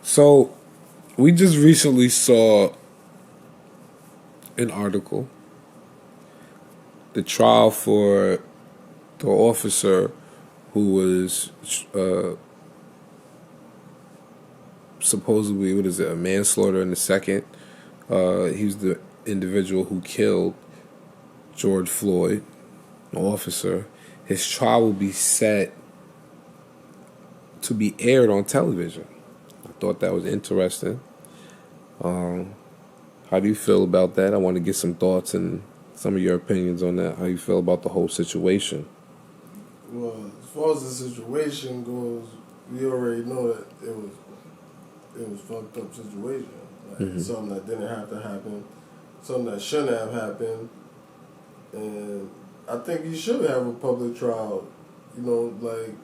So, we just recently saw an article, the trial for the officer who was supposedly, what is it, a manslaughter in the second. He's the individual who killed George Floyd, an officer. His trial will be set to be aired on television. I thought that was interesting. How do you feel about that? I want to get some thoughts and some of your opinions on that. How you feel about the whole situation? Well, as far as the situation goes, we already know that it was fucked up situation. Like something that didn't have to happen, something that shouldn't have happened, and I think you should have a public trial. You know, like,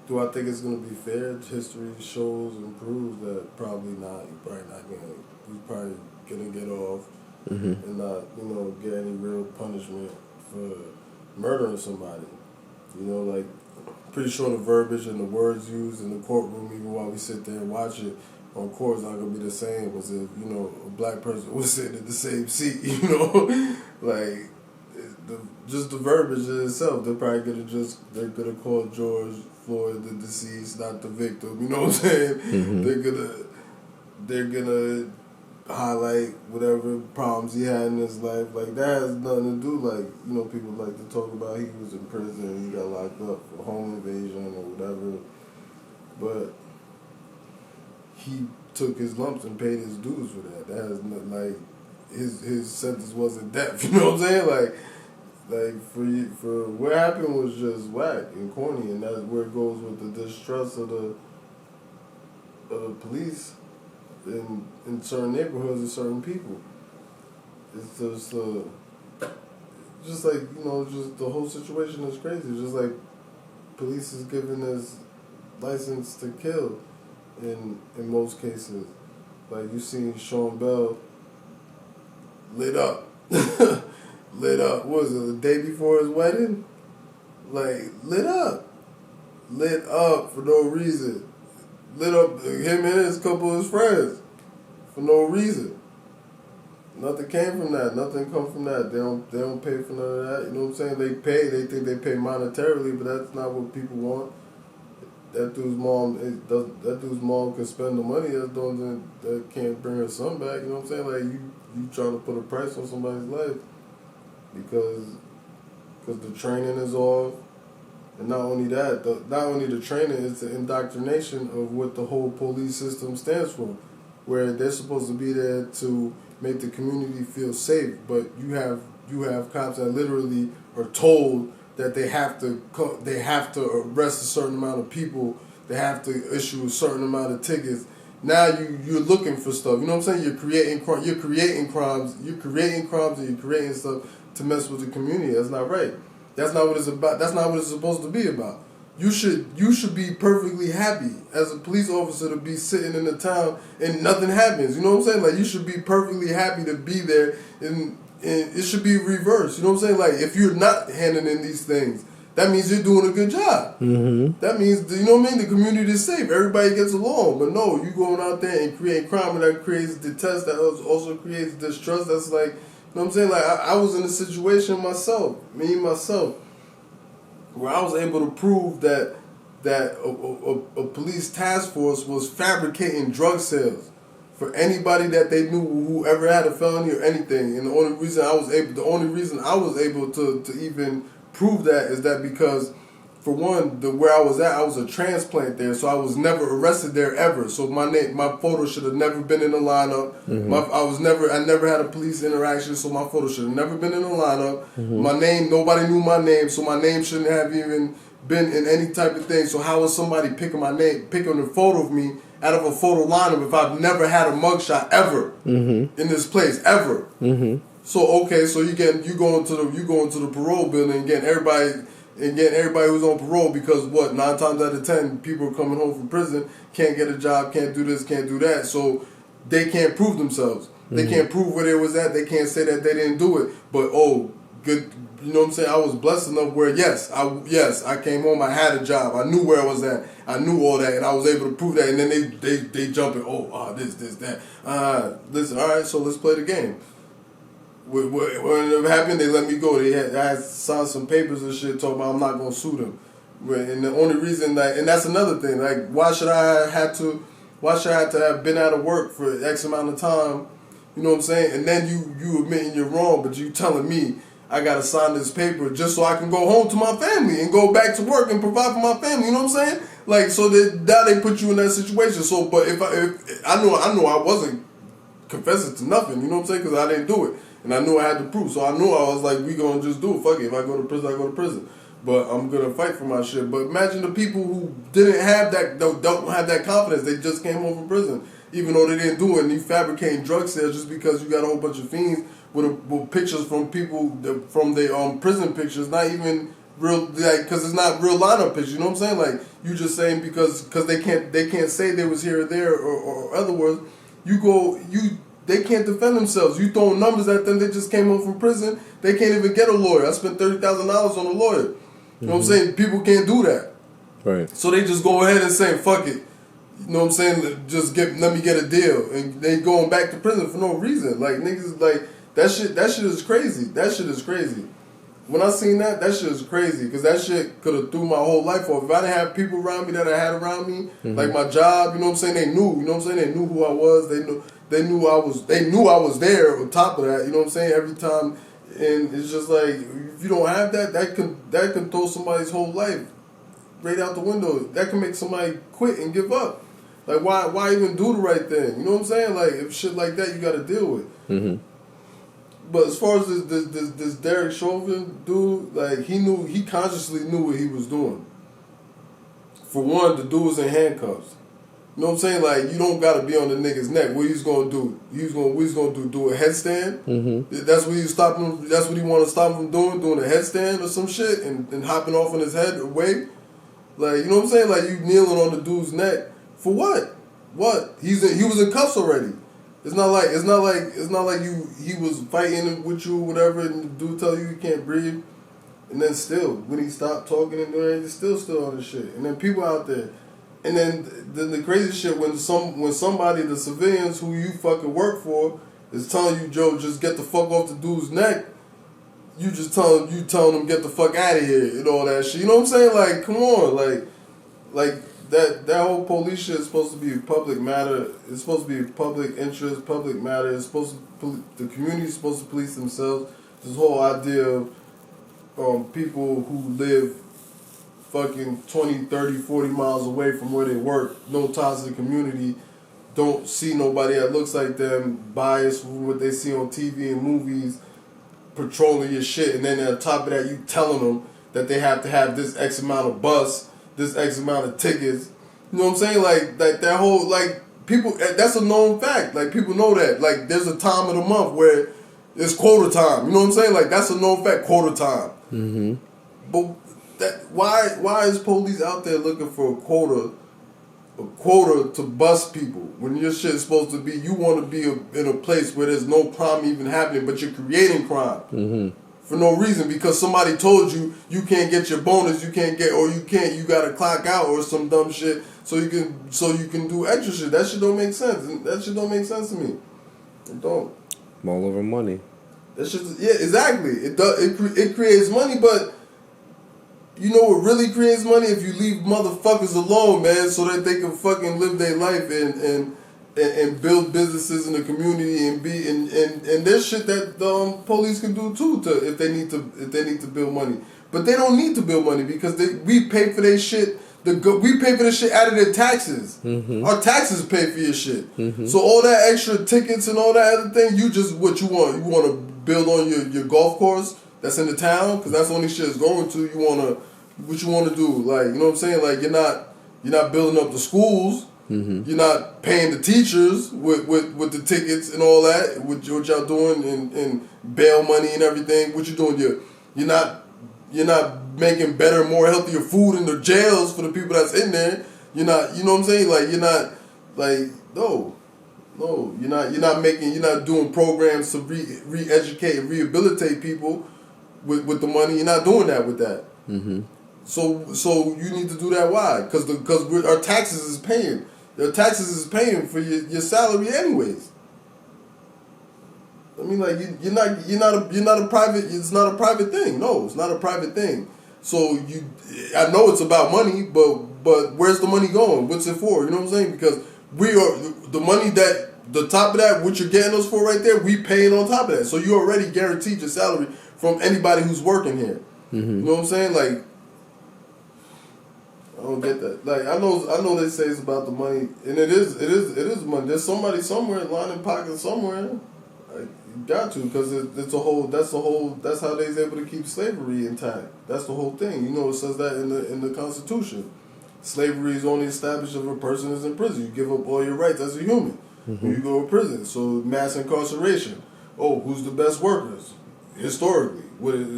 do I think it's gonna be fair? History shows and proves that probably not. You're probably gonna get off and not, get any real punishment for murdering somebody. You know, like, pretty sure the verbiage and the words used in the courtroom, even while we sit there and watch it on court, is not going to be the same as if, a black person was sitting in the same seat, Like, just the verbiage in itself, they're probably going to they're going to call George Floyd the deceased, not the victim, you know what I'm saying? They're going to highlight whatever problems he had in his life. Like, that has nothing to do, like, people like to talk about he was in prison and he got locked up for home invasion or whatever. But he took his lumps and paid his dues for that. That has nothing, like, his sentence wasn't death, you know what I'm saying? Like for what happened was just whack and corny, and that's where it goes with the distrust of the police in certain neighborhoods and certain people. It's just like, just the whole situation is crazy. Just like police is giving us license to kill in most cases. Like, you seen Sean Bell lit up. Lit up. What was it, the day before his wedding? Like, lit up. Lit up for no reason. Lit up him and his couple of his friends for no reason. Nothing came from that. Nothing come from that. They don't pay for none of that. You know what I'm saying? They think they pay monetarily, but that's not what people want. That dude's mom can spend the money. That's the one that can't bring her son back. You know what I'm saying? Like, you trying to put a price on somebody's life because the training is off. And not only that, not only the training, it's the indoctrination of what the whole police system stands for, where they're supposed to be there to make the community feel safe, but you have cops that literally are told that they have to arrest a certain amount of people, they have to issue a certain amount of tickets. Now you're looking for stuff. You know what I'm saying? You're creating crimes, and you're creating stuff to mess with the community. That's not right. That's not what it's about. That's not what it's supposed to be about. You should be perfectly happy as a police officer to be sitting in the town and nothing happens. You know what I'm saying? Like, you should be perfectly happy to be there, and it should be reversed. You know what I'm saying? Like, if you're not handling in these things, that means you're doing a good job. That means, you know what I mean? The community is safe. Everybody gets along. But no, you going out there and create crime, and that creates detest. That also creates distrust. That's like, you know what I'm saying? Like, I was in a situation myself, where I was able to prove that a police task force was fabricating drug sales for anybody that they knew who ever had a felony or anything. And the only reason I was able to even prove that is that because, for one, where I was at, I was a transplant there, so I was never arrested there ever. So my photo should have never been in the lineup. I never had a police interaction, so my photo should have never been in the lineup. My name, nobody knew my name, so my name shouldn't have even been in any type of thing. So how was somebody picking a photo of me out of a photo lineup if I've never had a mugshot ever in this place ever? So okay, so you going to the parole building and getting everybody who's on parole because 9 times out of 10 people are coming home from prison, can't get a job, can't do this, can't do that, so they can't prove themselves. They can't prove where they was at. They can't say that they didn't do it. But good. You know what I'm saying? I was blessed enough where yes, I came home. I had a job. I knew where I was at. I knew all that, and I was able to prove that. And then they jump in. This that. Listen, all right. So let's play the game. When it happened, they let me go. I had signed some papers and shit talking about I'm not gonna sue them. And the only reason and that's another thing. Like, why should I have to have been out of work for X amount of time? You know what I'm saying? And then you admitting you're wrong, but you telling me I gotta sign this paper just so I can go home to my family and go back to work and provide for my family. You know what I'm saying? Like, so that now they put you in that situation. So, but if I knew I wasn't confessing to nothing. You know what I'm saying? Because I didn't do it, and I knew I had to prove. So I knew I was like, we gonna just do it. Fuck it. If I go to prison, I go to prison. But I'm gonna fight for my shit. But imagine the people who didn't have that, don't have that confidence. They just came home from prison, even though they didn't do it. And you fabricating drug sales just because you got a whole bunch of fiends with pictures from people from their prison pictures, not even real, like, because it's not real lineup pictures. You know what I'm saying? Like, you just saying because they can't say they was here or there or other words. They can't defend themselves. You throwing numbers at them. They just came home from prison. They can't even get a lawyer. I spent $30,000 on a lawyer. You know what I'm saying? People can't do that. Right. So they just go ahead and say, fuck it. You know what I'm saying? Just let me get a deal. And they going back to prison for no reason. Like, niggas, like, that shit is crazy. That shit is crazy. When I seen that shit is crazy. Because that shit could have threw my whole life off. If I didn't have people around me that I had around me, like my job, you know what I'm saying? They knew. You know what I'm saying? They knew who I was. They knew I was there on top of that. You know what I'm saying? Every time. And it's just like, if you don't have that can throw somebody's whole life right out the window. That can make somebody quit and give up. Like, why even do the right thing? You know what I'm saying? Like, if shit like that you got to deal with. Mm-hmm. But as far as this Derek Chauvin dude, like, he consciously knew what he was doing. For one, the dude was in handcuffs. You know what I'm saying? Like, you don't gotta be on the nigga's neck. What he's gonna do? What he's gonna do a headstand? Mm-hmm. That's what he stop him. That's what he want to stop him from doing a headstand or some shit, and hopping off on his head away. Like, you know what I'm saying? Like, you kneeling on the dude's neck for what? What? He was in cuffs already. It's not like he was fighting with you or whatever, and the dude tell you can't breathe, and then still when he stopped talking and doing it, he's still on the shit. And then people out there. And then the crazy shit when somebody, the civilians who you fucking work for, is telling you, Joe, just get the fuck off the dude's neck. You just telling them get the fuck out of here and all that shit. You know what I'm saying? Like, come on, like that whole police shit is supposed to be a public matter. It's supposed to be public interest, public matter. It's supposed to the community is supposed to police themselves. This whole idea of people who live fucking 20, 30, 40 miles away from where they work, no ties to the community, don't see nobody that looks like them, biased from what they see on TV and movies, patrolling your shit, and then on top of that, you telling them that they have to have this X amount of bus, this X amount of tickets. You know what I'm saying? Like that whole, like, people, that's a known fact. Like, people know that. Like, there's a time of the month where it's quota time. You know what I'm saying? Like, that's a known fact, quota time. Mm-hmm. But why is police out there looking for a quota to bust people when your shit is supposed to be, you want to be in a place where there's no crime even happening, but you're creating crime for no reason because somebody told you can't get your bonus, you gotta clock out or some dumb shit so you can do extra shit. That shit don't make sense. That shit don't make sense to me. It don't. All over money. That shit, yeah, exactly. It creates money, but you know what really creates money? If you leave motherfuckers alone, man, so that they can fucking live their life and build businesses in the community and there's shit that police can do too if they need to build money. But they don't need to build money because we pay for their shit. We pay for this shit out of their taxes. Mm-hmm. Our taxes pay for your shit. Mm-hmm. So all that extra tickets and all that other thing, you just what you want. You want to build on your golf course that's in the town because that's the only shit it's going to. What you want to do? Like, you know what I'm saying? Like, you're not building up the schools. Mm-hmm. You're not paying the teachers with the tickets and all that. What y'all doing and bail money and everything. What you doing? You're not making better, more healthier food in the jails for the people that's in there. You're not, you know what I'm saying? Like, you're not, like, no, you're not doing programs to re-educate and rehabilitate people. with the money. You're not doing that with that. Mm-hmm. So you need to do that. Why? Because our taxes is paying. Your taxes is paying for your salary anyways. I mean, like you're not a private. It's not a private thing. No, it's not a private thing. So I know it's about money, but where's the money going? What's it for? You know what I'm saying? Because we are the money that the top of that, what you're getting us for right there, we paying on top of that. So you already guaranteed your salary from anybody who's working here. Mm-hmm. You know what I'm saying? Like, I don't get that. Like, I know they say it's about the money, and it is money. There's somebody somewhere lining pockets somewhere. Like, you got to, because it's a whole. That's how they's able to keep slavery intact. That's the whole thing. You know, it says that in the Constitution. Slavery is only established if a person is in prison. You give up all your rights as a human when you go to prison. So mass incarceration. Oh, who's the best workers? Historically,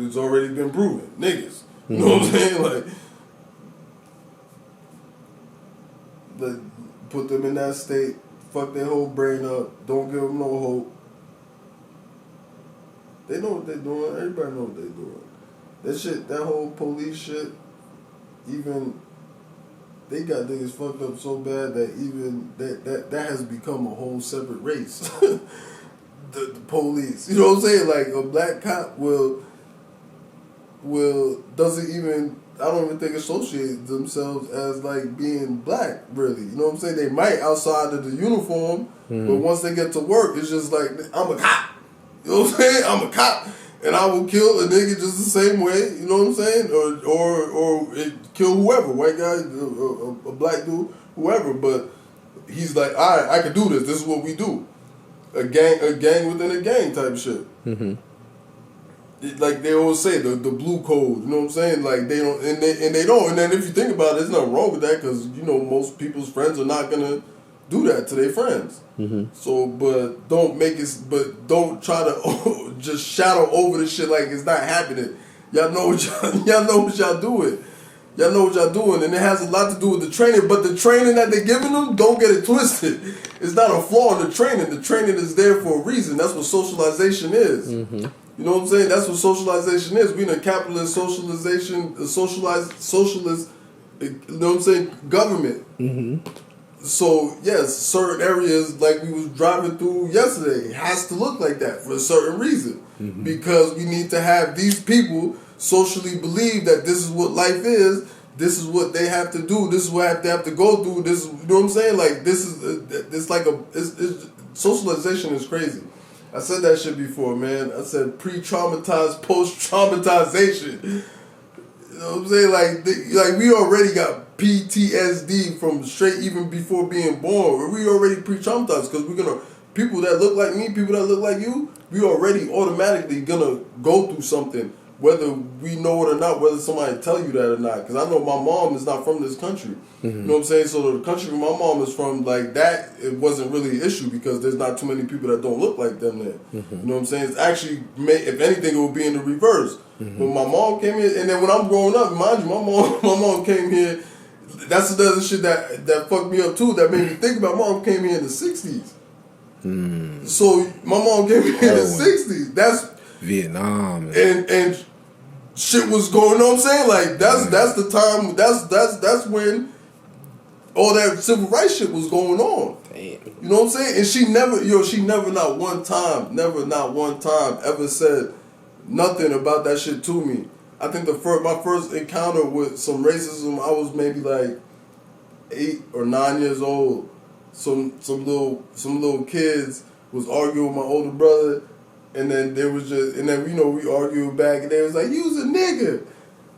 it's already been proven. Niggas. You know what I'm saying? Like, put them in that state, fuck their whole brain up, don't give them no hope. They know what they're doing. Everybody know what they're doing. That shit, that whole police shit, even they got niggas fucked up so bad that even that has become a whole separate race. the police, you know what I'm saying? Like a black cop will doesn't even. I don't even think associate themselves as like being black, really. You know what I'm saying? They might outside of the uniform, but once they get to work, it's just like, I'm a cop. You know what I'm saying? I'm a cop, and I will kill a nigga just the same way. You know what I'm saying? Or kill whoever, white guy, a black dude, whoever. But he's like, all right, I can do this. This is what we do. A gang within a gang type shit. Mm-hmm. Like they always say, the blue code, you know what I'm saying? Like they don't, and they don't. And then if you think about it, there's nothing wrong with that because you know most people's friends are not gonna do that to their friends. Mm-hmm. So, but don't try to just shadow over the shit like it's not happening. Y'all know what y'all doing. Y'all know what y'all doing, and it has a lot to do with the training. But the training that they're giving them, don't get it twisted. It's not a flaw in the training. The training is there for a reason. That's what socialization is. Mm-hmm. You know what I'm saying? That's what socialization is. We in a capitalist socialization, socialist, you know what I'm saying, government. Mm-hmm. So, yes, certain areas, like we was driving through yesterday, has to look like that for a certain reason. Mm-hmm. Because we need to have these people socially believe that this is what life is, this is what they have to do, this is what they have to go through, this is, you know what I'm saying? Like, this is, it's like socialization is crazy. I said that shit before, man. I said pre-traumatized, post-traumatization. You know what I'm saying? Like we already got PTSD from straight even before being born. We already pre-traumatized because we're gonna, people that look like me, people that look like you, we already automatically gonna go through something, whether we know it or not, whether somebody tell you that or not. Because I know my mom is not from this country. Mm-hmm. You know what I'm saying? So the country my mom is from, like that, it wasn't really an issue because there's not too many people that don't look like them there. Mm-hmm. You know what I'm saying? It's actually, if anything, it would be in the reverse. Mm-hmm. When my mom came here, and then when I'm growing up, mind you, my mom came here. That's another shit that fucked me up too. That made me think about. Mom came here in the '60s. Mm. So my mom came here in the '60s. That's Vietnam and shit was going on. I'm saying like that's the time. That's when all that civil rights shit was going on. Damn. You know what I'm saying? And she never not one time ever said nothing about that shit to me. I think my first encounter with some racism, I was maybe like 8 or 9 years old. Some little kids was arguing with my older brother, and then we argued back, and they was like, "You's a nigga,"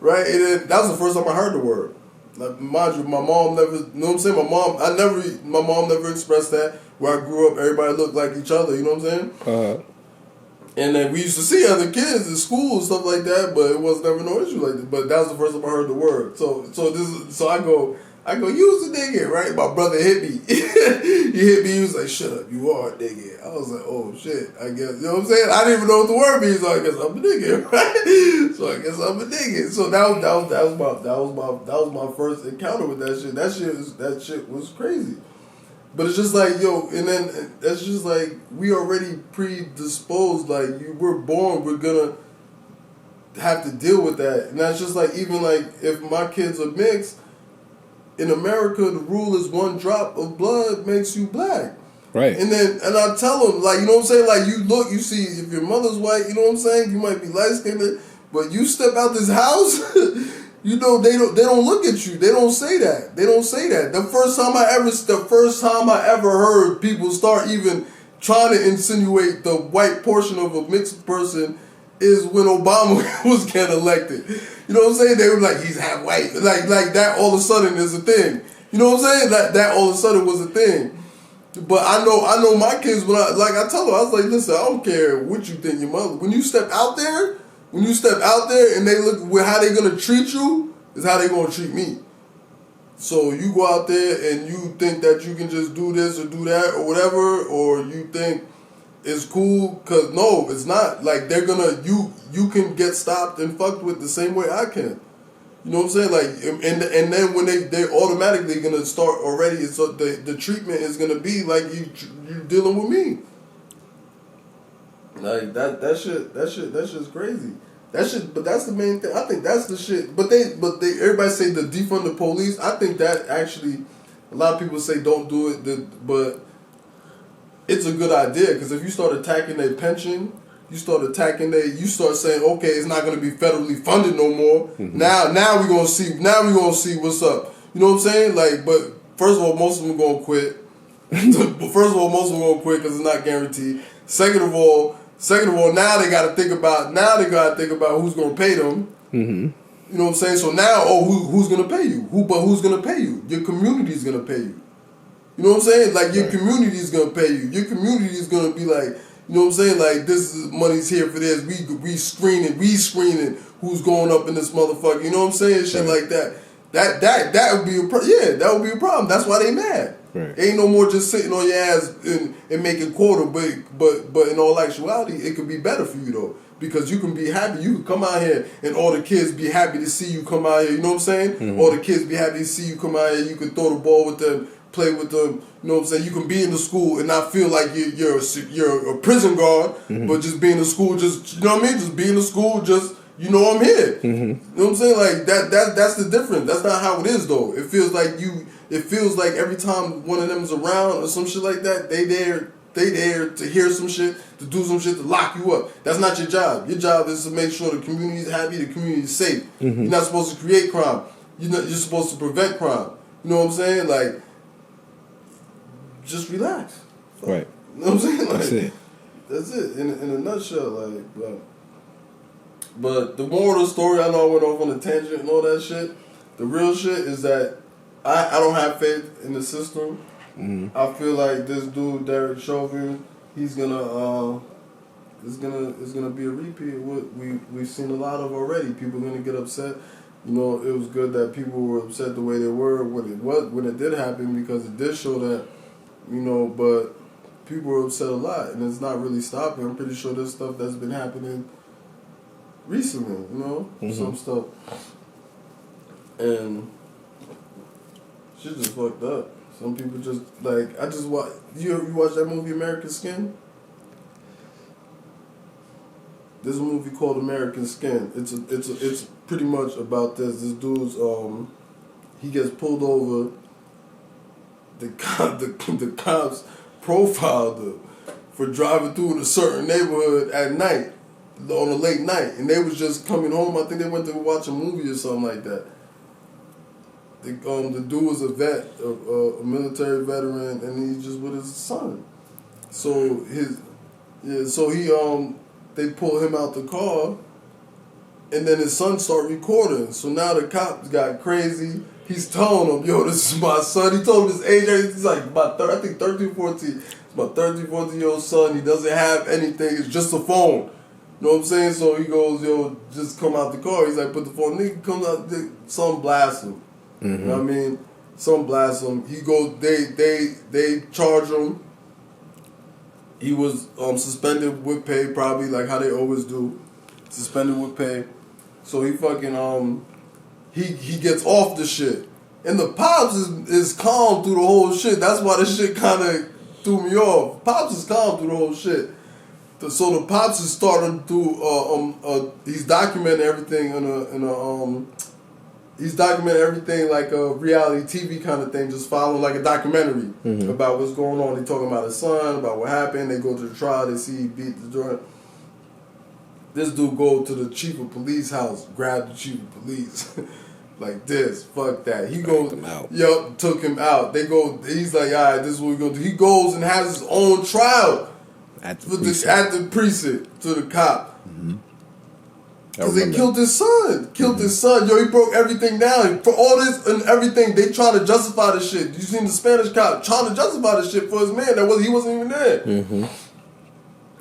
right? And then that was the first time I heard the word. Like, mind you, my mom never, you know what I'm saying? My mom never expressed that. Where I grew up, everybody looked like each other. You know what I'm saying? Uh-huh. And then we used to see other kids in school and stuff like that, but it was never no issue like that. But that was the first time I heard the word. So I go, you was a nigga, right? My brother hit me. He hit me. He was like, "Shut up, you are a nigga." I was like, "Oh shit, I guess." You know what I'm saying? I didn't even know what the word means, so I guess I'm a nigga, right? So I guess I'm a nigga. So that was my first encounter with that shit. That shit was crazy. But it's just like, yo, and then that's just like, we already predisposed, like, we're born, we're gonna, have to deal with that. And that's just like, even like if my kids are mixed, in America the rule is one drop of blood makes you black. Right. And I tell them, like, you know what I'm saying? Like, you look, you see, if your mother's white, you know what I'm saying? You might be light-skinned, but you step out this house, you know, they don't look at you. They don't say that. They don't say that. The first time I ever heard people start even trying to insinuate the white portion of a mixed person is when Obama was getting elected. You know what I'm saying? They were like, he's half white. Like that all of a sudden is a thing. You know what I'm saying? That all of a sudden was a thing. But I know my kids, when I tell them, I was like, listen, I don't care what you think your mother. When you step out there and they look how they gonna treat you is how they gonna treat me. So you go out there and you think that you can just do this or do that or whatever, or you think it's cool, cause no, it's not. Like they're gonna you can get stopped and fucked with the same way I can. You know what I'm saying? Like, and then when they automatically gonna start already. So the treatment is gonna be like you dealing with me. Like that shit's crazy. That shit, but that's the main thing. I think that's the shit. But everybody say the defund the police. I think that actually, a lot of people say don't do it. But it's a good idea, because if you start attacking their pension. You start saying, okay, it's not gonna be federally funded no more. Mm-hmm. Now we're gonna see what's up. You know what I'm saying? Like, but first of all, most of them are gonna quit. Because it's not guaranteed. Second of all, now they gotta think about who's gonna pay them. Mm-hmm. You know what I'm saying? So now, who's gonna pay you? Who's gonna pay you? Your community's gonna pay you. You know what I'm saying? Like, your community's gonna pay you. Your community's gonna be like, you know what I'm saying? Like, this is money's here for this. We screening who's going up in this motherfucker. You know what I'm saying? Shit like that. That would be that would be a problem. That's why they mad. Right. Ain't no more just sitting on your ass and making quota. But in all actuality, it could be better for you though, because you can be happy. You can come out here and all the kids be happy to see you come out here. You know what I'm saying? Mm-hmm. All the kids be happy to see you come out here. You can throw the ball with them. Play with them, you know what I'm saying? You can be in the school and not feel like you're a prison guard, mm-hmm. but just be in the school, just, you know what I mean? Just be in the school, just, you know I'm here. Mm-hmm. You know what I'm saying? Like, that's the difference. That's not how it is, though. It feels like every time one of them is around or some shit like that, they there to hear some shit, to do some shit, to lock you up. That's not your job. Your job is to make sure the community is happy, the community is safe. Mm-hmm. You're not supposed to create crime. You're supposed to prevent crime. You know what I'm saying? Like, just relax. Right. You know what I'm saying? Like, that's it. That's it. In a nutshell, like, but the moral of the story, I know I went off on a tangent and all that shit. The real shit is that I don't have faith in the system. Mm-hmm. I feel like this dude, Derek Chauvin, he's gonna it's gonna be a repeat of what we've seen a lot of already. People are gonna get upset. You know, it was good that people were upset the way they were when it did happen, because it did show that. You know, but people are upset a lot, and it's not really stopping. I'm pretty sure there's stuff that's been happening recently, you know, mm-hmm. some stuff. And shit just fucked up. Some people just, like, I just watch. You watch that movie American Skin? There's a movie called American Skin. It's pretty much about this. This dude's he gets pulled over. The cops profiled him for driving through in a certain neighborhood at night, on a late night, and they was just coming home. I think they went to watch a movie or something like that. The dude was a vet, a military veteran, and he's just with his son. So they pull him out the car, and then his son start recording. So now the cops got crazy. He's telling him, yo, this is my son. He told him his age. He's like about 13, 14. It's my 13, 14-year-old son. He doesn't have anything. It's just a phone. You know what I'm saying? So he goes, yo, just come out the car. He's like, put the phone. Nigga comes out, some blast him. Mm-hmm. You know what I mean? Some blast him. He goes, they charge him. He was suspended with pay, probably like how they always do. Suspended with pay. So he fucking He gets off the shit. And the Pops is calm through the whole shit. That's why this shit kind of threw me off. Pops is calm through the whole shit. So the pops is starting to he's documenting everything he's documenting everything like a reality TV kind of thing, just following like a documentary about what's going on. They talking about his son, about what happened. They go to the trial. They see he beat the joint. This dude go to the chief of police house, grab the chief of police. Like this, fuck that. He goes, yup, took him out. They go, he's like, all right, this is what we're going to do. He goes and has his own trial at the precinct to the cop. Because they killed his son. His son. Yo, he broke everything down. For all this and everything, they trying to justify the shit. You seen the Spanish cop trying to justify the shit for his man. He wasn't even there.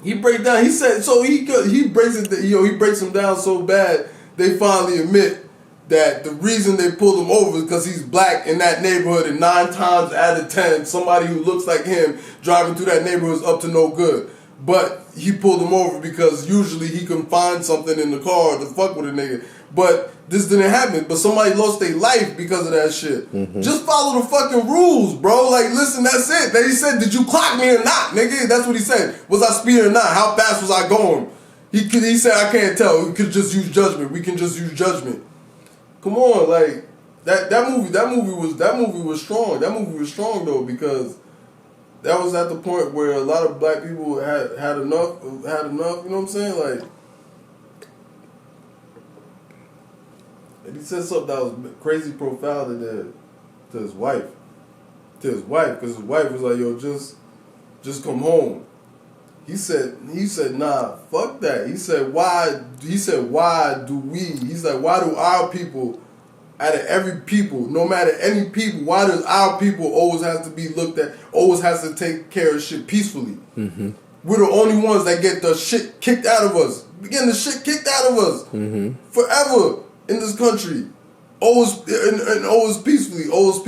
He break down. He said, so he breaks it. He breaks him down so bad, they finally admit that the reason they pulled him over is because he's black in that neighborhood, and 9 times out of 10, somebody who looks like him driving through that neighborhood is up to no good. But he pulled him over because usually he can find something in the car to fuck with a nigga. But this didn't happen. But somebody lost their life because of that shit. Just follow the fucking rules, bro. Like, listen, that's it. Then he said, did you clock me or not, nigga? That's what he said. Was I speeding or not? How fast was I going? He said, I can't tell. We could just use judgment. We can just use judgment. Come on, like that movie was strong. That movie was strong though, because that was at the point where a lot of black people had enough, you know what I'm saying? Like, and he said something that was crazy profound to his wife. Because his wife was like, yo, just come home. He said, nah, fuck that. He said, why do our people, out of every people, no matter any people, why does our people always have to be looked at, always has to take care of shit peacefully? We're the only ones that get the shit kicked out of us. We're getting the shit kicked out of us forever in this country. Always and always peacefully, always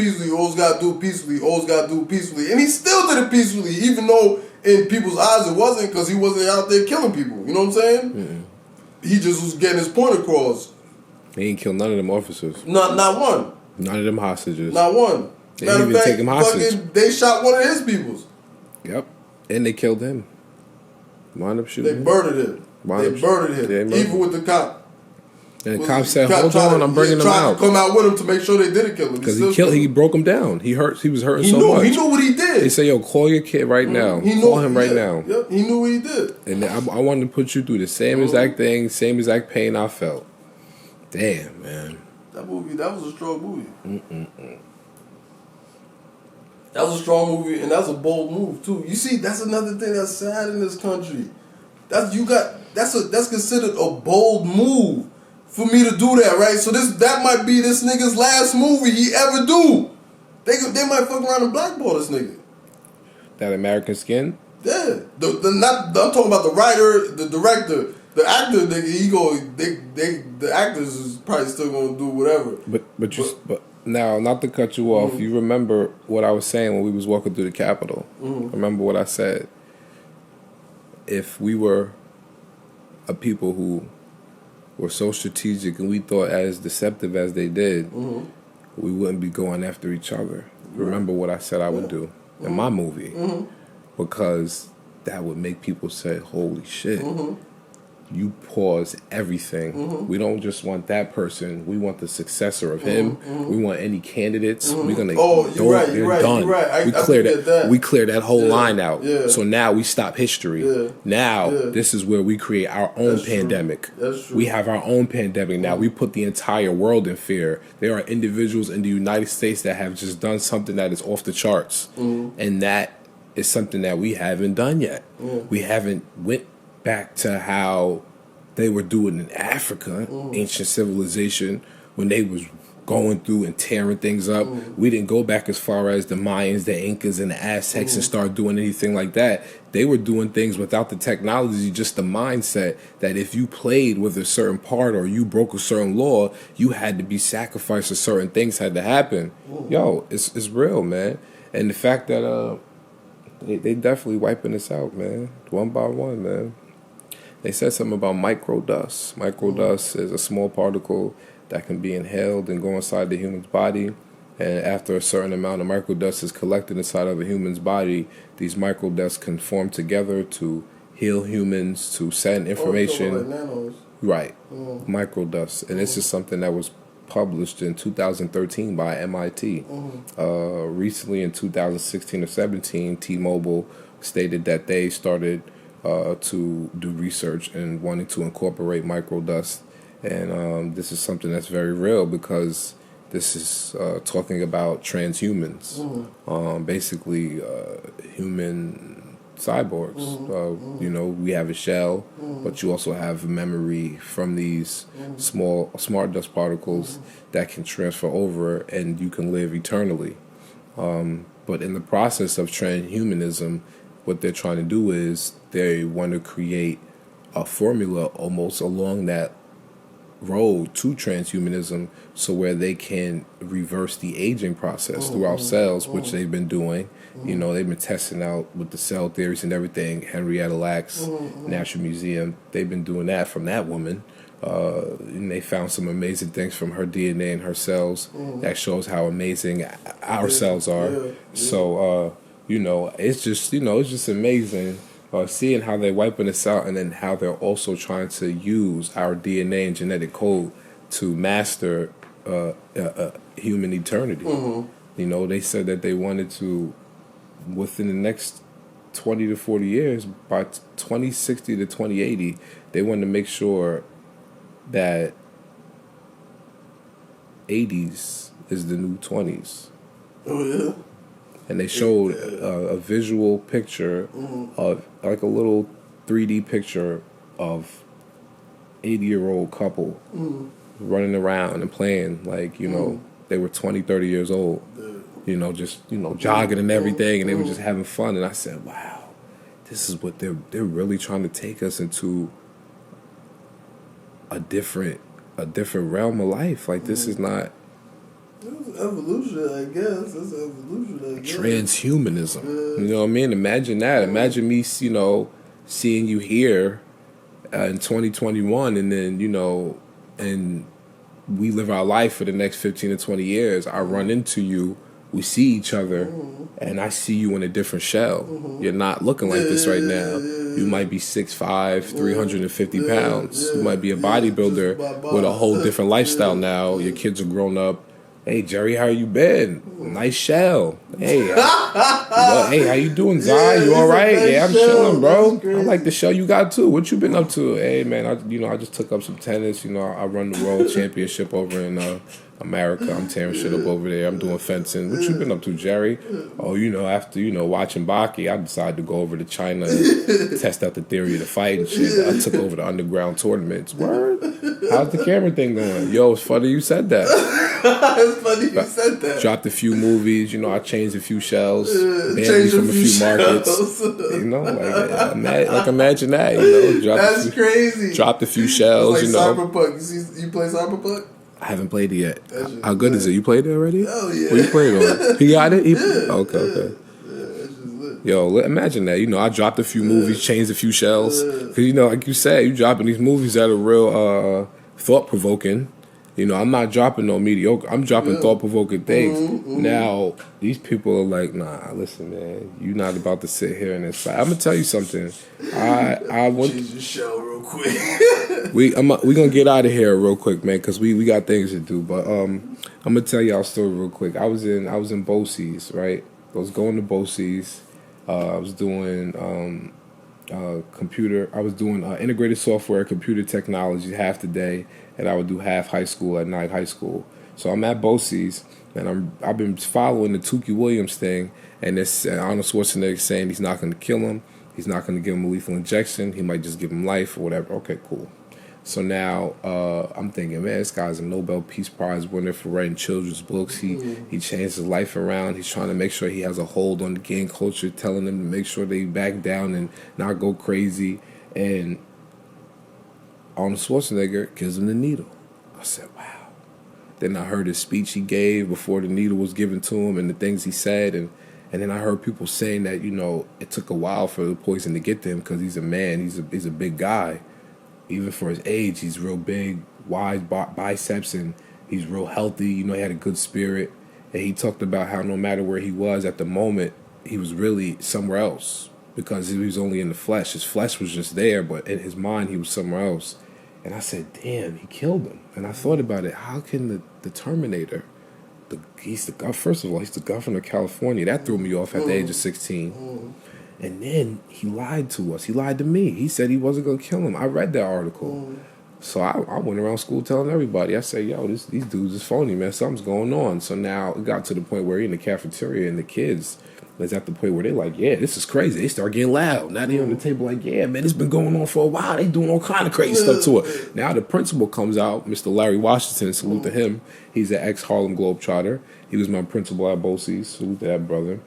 gotta do it peacefully, and he still did it peacefully, even though in people's eyes it wasn't, because he wasn't out there killing people. You know what I'm saying? He just was getting his point across. He ain't killed none of them officers. Not one. None of them hostages. Not one. They didn't even take him hostage. They shot one of his peoples. Yep. And they killed him. Wound up shooting him. They murdered him. Even with the cop. And the cop said, hold on, I'm bringing him out. To come out with him to make sure they didn't kill him. Because he broke him down. He was hurting so much. He knew what he did. They said, yo, call your kid right now. Call him right now. Yep, he knew what he did. And I wanted to put you through the same exact thing, same exact pain I felt. Damn, man. That was a strong movie. That was a strong movie, and that's a bold move, too. You see, that's another thing that's sad in this country. That's considered a bold move for me to do that, right? So that might be this nigga's last movie he ever do. They might fuck around and blackball this nigga. That American Skin? Yeah. I'm talking about the writer, the director, the actor. The actors is probably still gonna do whatever. But now, not to cut you off, you remember what I was saying when we was walking through the Capitol. Remember what I said? If we were a people who were so strategic and we thought as deceptive as they did, we wouldn't be going after each other. Remember what I said I would do in my movie. Because that would make people say, holy shit. You pause everything. We don't just want that person. We want the successor of him. We want any candidates. We're gonna. You're right. We clear that whole line out. Yeah. So now we stop history. Yeah. Now this is where we create our own pandemic. That's true. We have our own pandemic now. We put the entire world in fear. There are individuals in the United States that have just done something that is off the charts, and that is something that we haven't done yet. We haven't went back to how they were doing in Africa, ancient civilization, when they was going through and tearing things up. We didn't go back as far as the Mayans, the Incas, and the Aztecs and start doing anything like that. They were doing things without the technology, just the mindset that if you played with a certain part or you broke a certain law, you had to be sacrificed or certain things had to happen. Yo, it's real, man. And the fact that they definitely wiping us out, man, one by one, man. They said something about microdust. Microdust is a small particle that can be inhaled and go inside the human's body. And after a certain amount of microdust is collected inside of a human's body, these microdusts can form together to heal humans, to send Like information. nanos. Right. Microdust. And this is something that was published in 2013 by MIT. Recently in 2016 or 17, T-Mobile stated that they started to do research and wanting to incorporate microdust. And this is something that's very real because this is talking about transhumans, basically human cyborgs. You know, we have a shell, but you also have memory from these small smart dust particles that can transfer over, and you can live eternally. But in the process of transhumanism, what they're trying to do is they want to create a formula almost along that road to transhumanism, so where they can reverse the aging process through our cells, which they've been doing. You know, they've been testing out with the cell theories and everything. Henrietta Lacks, National Museum, they've been doing that from that woman. And they found some amazing things from her DNA and her cells that shows how amazing our cells are. So, you know, it's just amazing. Seeing how they're wiping us out, and then how they're also trying to use our DNA and genetic code to master human eternity. You know, they said that they wanted to, within the next 20 to 40 years, by 2060 to 2080, they wanted to make sure that 80s is the new 20s. Oh, yeah? And they showed a visual picture of, like, a little 3D picture of 80-year-old couple running around and playing like, you know, they were 20, 30 years old, you know, just, you know, jogging and everything, and they were just having fun. And I said, wow, this is what they're really trying to take us into a different realm of life. Like, this is not It's evolution, I guess. It's evolution, I guess. transhumanism. You know what I mean? Imagine that. Imagine me, you know, seeing you here in 2021, and then, you know, and we live our life for the next 15 to 20 years. I run into you, we see each other, and I see you in a different shell. You're not looking like this right now. You might be 6'5", 350 pounds. You might be a bodybuilder with a whole different lifestyle now. Your kids are grown up. Hey, Jerry, how you been? Nice shell. Hey, hey, how you doing, Zai? You all right? Nice Yeah, I'm shell. chilling, bro. That's crazy. I like the shell you got too. What you been up to? Hey, man, I just took up some tennis. You know, I run the world championship over in America. I'm tearing shit up over there. I'm doing fencing. What you been up to, Jerry? Oh, you know, after, you know, watching Baki, I decided to go over to China and test out the theory of the fight and shit. I took over the underground tournaments. Word? How's the camera thing going? Yo, it's funny you said that. It's funny you said that. Dropped a few movies, you know, I changed a few shells, banned me Changed from a few markets. You know, like imagine that, you know. That's crazy. Dropped a few shells, Like you know. Cyberpunk. You play Cyberpunk? I haven't played it yet. How good is it? You played it already? Hell yeah. What you played on? He got it? Okay. Yeah, that's just lit. Yo, imagine that. You know, I dropped a few movies, changed a few shells. Because, you know, like you said, you dropping these movies that are real thought-provoking. You know, I'm not dropping no mediocre. I'm dropping thought-provoking things. Now, these people are like, nah, listen, man. You're not about to sit here and decide. I'm going to tell you something. I went... Change your shell real quick. We gonna get out of here real quick, man, because we got things to do. But I'm gonna tell y'all a story real quick. I was in BOCES, right? I was going to BOCES. I was doing integrated software, computer technology half the day, and I would do half high school at night high school. So I'm at BOCES, and I've been following the Tukey Williams thing, and this Arnold Schwarzenegger saying he's not gonna kill him. He's not going to give him a lethal injection. He might just give him life or whatever. Okay, cool. So now I'm thinking, man, this guy's a Nobel Peace Prize winner for writing children's books. He changed his life around. He's trying to make sure he has a hold on the gang culture, telling them to make sure they back down and not go crazy. And Arnold Schwarzenegger gives him the needle. I said, wow. Then I heard his speech he gave before the needle was given to him and the things he said. And then I heard people saying that, you know, it took a while for the poison to get to him because he's a man. He's a big guy. Even for his age, he's real big, wide biceps, and he's real healthy. You know, he had a good spirit. And he talked about how no matter where he was at the moment, he was really somewhere else. because he was only in the flesh. His flesh was just there, but in his mind he was somewhere else. And I said, damn, he killed him. And I thought about it. How can the Terminator, first of all, he's the governor of California. That threw me off at the age of 16. And then he lied to us. He lied to me. He said he wasn't going to kill him. I read that article. So I went around school telling everybody. I said, yo, these dudes is phony, man. Something's going on. So now it got to the point where in the cafeteria and the kids is at the point where they're like, yeah, this is crazy. They start getting loud. Now they on the table like, yeah, man, it's been going on for a while. They doing all kind of crazy stuff to it. Now the principal comes out, Mr. Larry Washington, salute to him. He's an ex-Harlem Globetrotter. He was my principal at BOCES. Salute to that brother.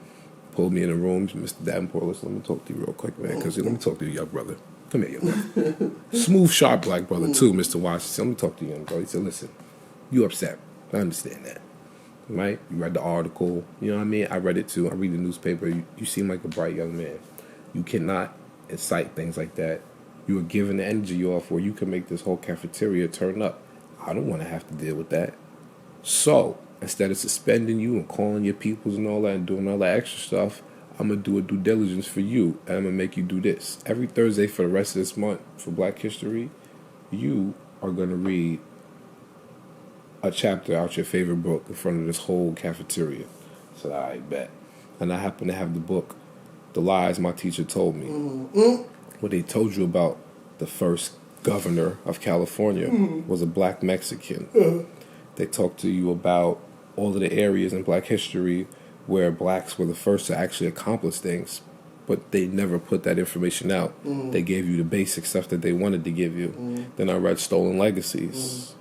Pulled me in the room. Mr. Davenport, listen, let me talk to you real quick, man, because let me talk to you, young brother. Come here, young brother. Smooth, sharp black brother, too, Mr. Washington. Let me talk to you, young brother. He said, listen, you upset. I understand that. Right? You read the article. You know what I mean? I read it, too. I read the newspaper. You seem like a bright young man. You cannot incite things like that. You are giving the energy off where you can make this whole cafeteria turn up. I don't want to have to deal with that. So, instead of suspending you and calling your peoples and all that and doing all that extra stuff, I'm going to do a due diligence for you, and I'm going to make you do this. Every Thursday for the rest of this month for Black History, you are going to read a chapter out your favorite book in front of this whole cafeteria. I said, I bet. And I happen to have the book, The Lies My Teacher Told Me, where they told you about the first governor of California was a black Mexican. They talked to you about all of the areas in Black history where blacks were the first to actually accomplish things, but they never put that information out. They gave you the basic stuff that they wanted to give you. Then I read Stolen Legacies.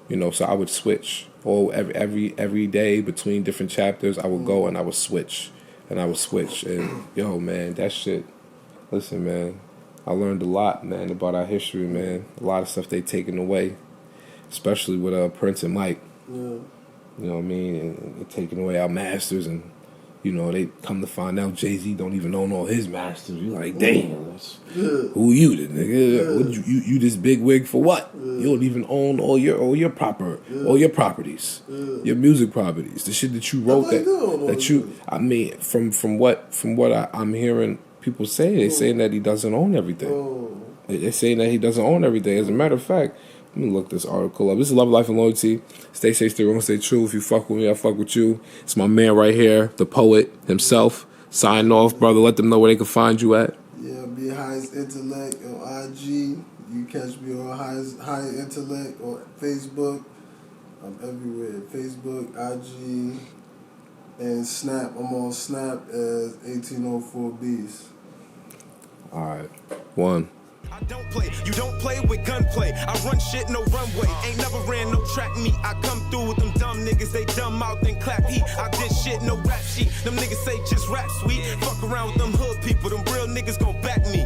You know, so I would switch. Every day between different chapters, I would go and I would switch. And I would switch. And, yo, man, that shit, listen, man, I learned a lot, man, about our history, man. A lot of stuff they taken away, especially with Prince and Mike. Yeah. You know what I mean? And taking away our masters, and, you know, they come to find out Jay-Z don't even own all his masters. You're like, damn, who you, then, nigga? What you this big wig for what? You don't even own all your properties, your music properties, the shit that you wrote I mean, from what I'm hearing people say, they're saying that he doesn't own everything. They're saying that he doesn't own everything. As a matter of fact, let me look this article up. This is Love, Life, and Loyalty. Stay safe, stay wrong, stay true. If you fuck with me, I fuck with you. It's my man right here, the poet himself. Sign off, brother. Let them know where they can find you at. Yeah, be Highest Intellect on IG. You catch me on High Intellect on Facebook. I'm everywhere. Facebook, IG, and Snap. I'm on Snap as 1804Beast. All right. One. I don't play, you don't play with gunplay. I run shit, no runway. Ain't never ran no track meet. I come through with them dumb niggas, they dumb mouth and clap heat. I did shit, no rap sheet. Them niggas say just rap sweet. Fuck around with them hood people, them real niggas gon' back me.